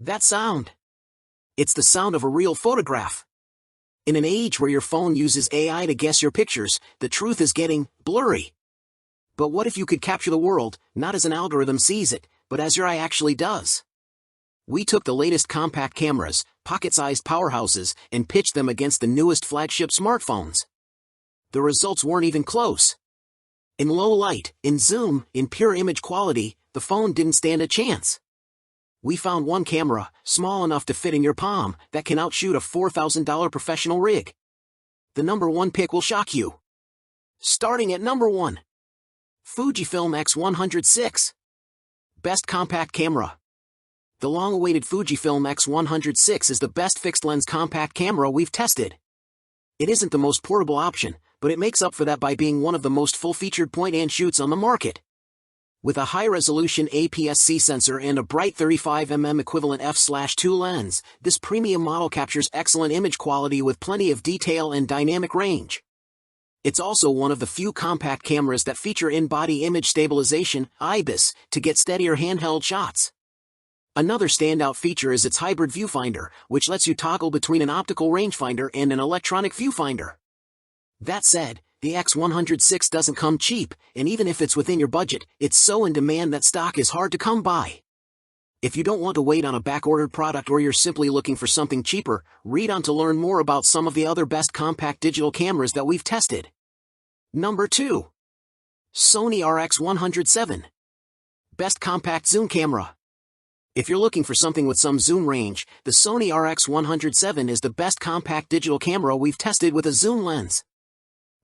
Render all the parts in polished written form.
That sound. It's the sound of a real photograph. In an age where your phone uses AI to guess your pictures, the truth is getting blurry. But what if you could capture the world, not as an algorithm sees it, but as your eye actually does? We took the latest compact cameras, pocket-sized powerhouses, and pitched them against the newest flagship smartphones. The results weren't even close. In low light, in zoom, in pure image quality, the phone didn't stand a chance. We found one camera, small enough to fit in your palm, that can outshoot a $4,000 professional rig. The number one pick will shock you. Starting at number 1. Fujifilm X100 VI. Best compact camera. The long-awaited Fujifilm X100 VI is the best fixed-lens compact camera we've tested. It isn't the most portable option, but it makes up for that by being one of the most full-featured point-and-shoots on the market. With a high-resolution APS-C sensor and a bright 35mm equivalent f/2 lens, this premium model captures excellent image quality with plenty of detail and dynamic range. It's also one of the few compact cameras that feature in-body image stabilization, IBIS, to get steadier handheld shots. Another standout feature is its hybrid viewfinder, which lets you toggle between an optical rangefinder and an electronic viewfinder. That said, the X100 VI doesn't come cheap, and even if it's within your budget, it's so in demand that stock is hard to come by. If you don't want to wait on a back-ordered product or you're simply looking for something cheaper, read on to learn more about some of the other best compact digital cameras that we've tested. Number 2. Sony RX100 VII. Best compact zoom camera. If you're looking for something with some zoom range, the Sony RX100 VII is the best compact digital camera we've tested with a zoom lens.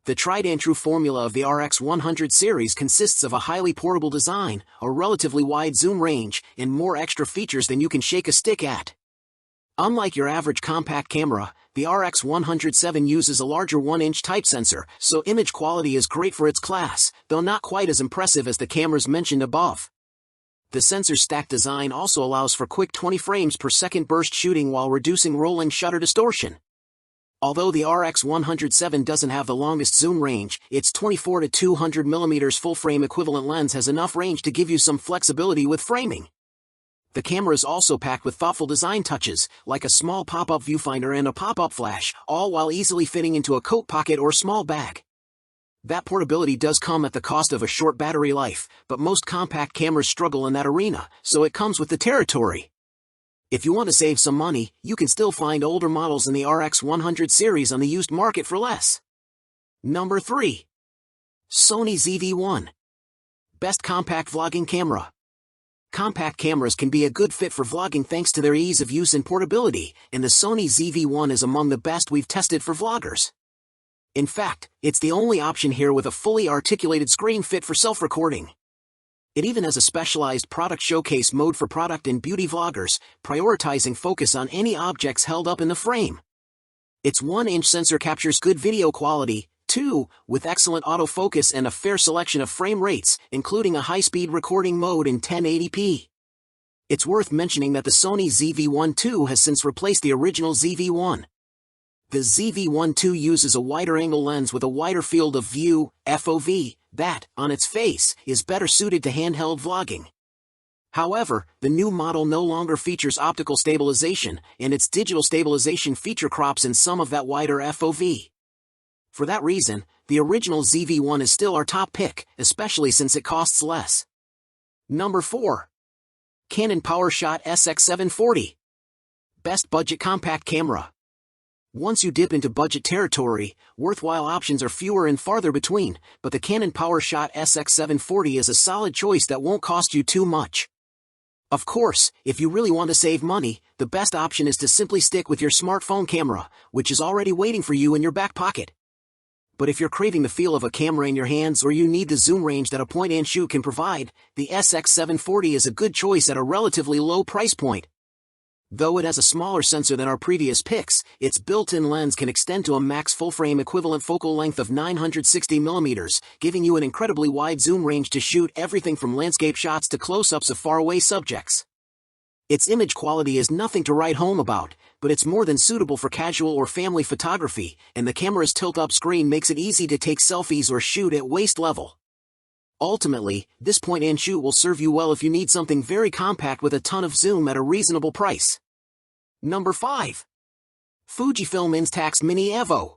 The tried-and-true formula of the RX100 series consists of a highly portable design, a relatively wide zoom range, and more extra features than you can shake a stick at. Unlike your average compact camera, the RX100 VII uses a larger 1-inch type sensor, so image quality is great for its class, though not quite as impressive as the cameras mentioned above. The sensor's stacked design also allows for quick 20 frames per second burst shooting while reducing rolling shutter distortion. Although the RX100 VII doesn't have the longest zoom range, its 24 to 200mm full-frame equivalent lens has enough range to give you some flexibility with framing. The camera is also packed with thoughtful design touches, like a small pop-up viewfinder and a pop-up flash, all while easily fitting into a coat pocket or small bag. That portability does come at the cost of a short battery life, but most compact cameras struggle in that arena, so it comes with the territory. If you want to save some money, you can still find older models in the RX100 series on the used market for less. Number 3. Sony ZV-1. Best compact vlogging camera. Compact cameras can be a good fit for vlogging thanks to their ease of use and portability, and the Sony ZV-1 is among the best we've tested for vloggers. In fact, it's the only option here with a fully articulated screen fit for self-recording. It even has a specialized product showcase mode for product and beauty vloggers, prioritizing focus on any objects held up in the frame. Its 1-inch sensor captures good video quality, too, with excellent autofocus and a fair selection of frame rates, including a high-speed recording mode in 1080p. It's worth mentioning that the Sony ZV-1 II has since replaced the original ZV-1. The ZV-1 II uses a wider-angle lens with a wider field of view, FOV, that, on its face, is better suited to handheld vlogging. However, the new model no longer features optical stabilization, and its digital stabilization feature crops in some of that wider FOV. For that reason, the original ZV-1 is still our top pick, especially since it costs less. Number 4. Canon PowerShot SX740. Best budget compact camera. Once you dip into budget territory, worthwhile options are fewer and farther between, but the Canon PowerShot SX740 is a solid choice that won't cost you too much. Of course, if you really want to save money, the best option is to simply stick with your smartphone camera, which is already waiting for you in your back pocket. But if you're craving the feel of a camera in your hands or you need the zoom range that a point-and-shoot can provide, the SX740 is a good choice at a relatively low price point. Though it has a smaller sensor than our previous picks, its built-in lens can extend to a max full-frame equivalent focal length of 960mm, giving you an incredibly wide zoom range to shoot everything from landscape shots to close-ups of faraway subjects. Its image quality is nothing to write home about, but it's more than suitable for casual or family photography, and the camera's tilt-up screen makes it easy to take selfies or shoot at waist level. Ultimately, this point-and-shoot will serve you well if you need something very compact with a ton of zoom at a reasonable price. Number 5. Fujifilm Instax Mini Evo.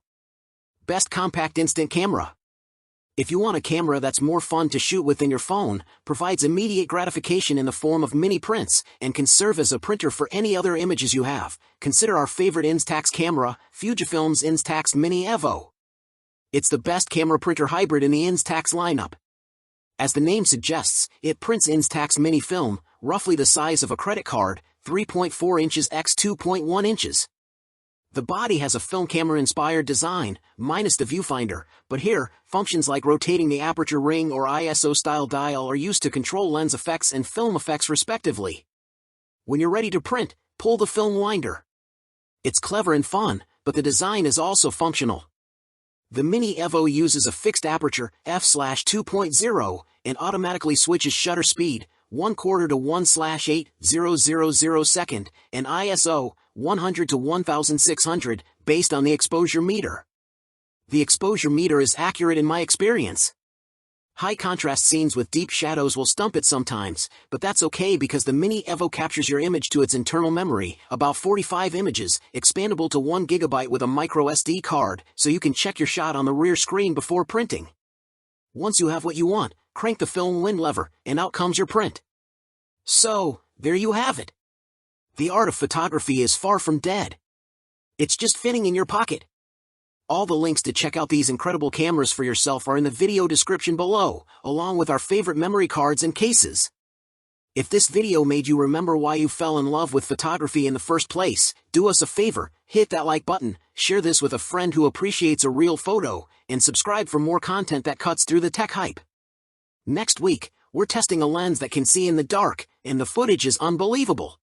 Best compact instant camera. If you want a camera that's more fun to shoot with than your phone, provides immediate gratification in the form of mini prints, and can serve as a printer for any other images you have, consider our favorite Instax camera, Fujifilm's Instax Mini Evo. It's the best camera printer hybrid in the Instax lineup. As the name suggests, it prints Instax mini film, roughly the size of a credit card, 3.4 inches x 2.1 inches. The body has a film camera-inspired design, minus the viewfinder, but here, functions like rotating the aperture ring or ISO-style dial are used to control lens effects and film effects respectively. When you're ready to print, pull the film winder. It's clever and fun, but the design is also functional. The Mini Evo uses a fixed aperture, f/2.0, and automatically switches shutter speed, 1/4 to 1/8000 second, and ISO, 100 to 1600, based on the exposure meter. The exposure meter is accurate in my experience. High contrast scenes with deep shadows will stump it sometimes, but that's okay because the Mini Evo captures your image to its internal memory, about 45 images, expandable to 1 GB with a micro SD card, so you can check your shot on the rear screen before printing. Once you have what you want, crank the film wind lever, and out comes your print. So, there you have it. The art of photography is far from dead. It's just fitting in your pocket. All the links to check out these incredible cameras for yourself are in the video description below, along with our favorite memory cards and cases. If this video made you remember why you fell in love with photography in the first place, do us a favor, hit that like button, share this with a friend who appreciates a real photo, and subscribe for more content that cuts through the tech hype. Next week, we're testing a lens that can see in the dark, and the footage is unbelievable.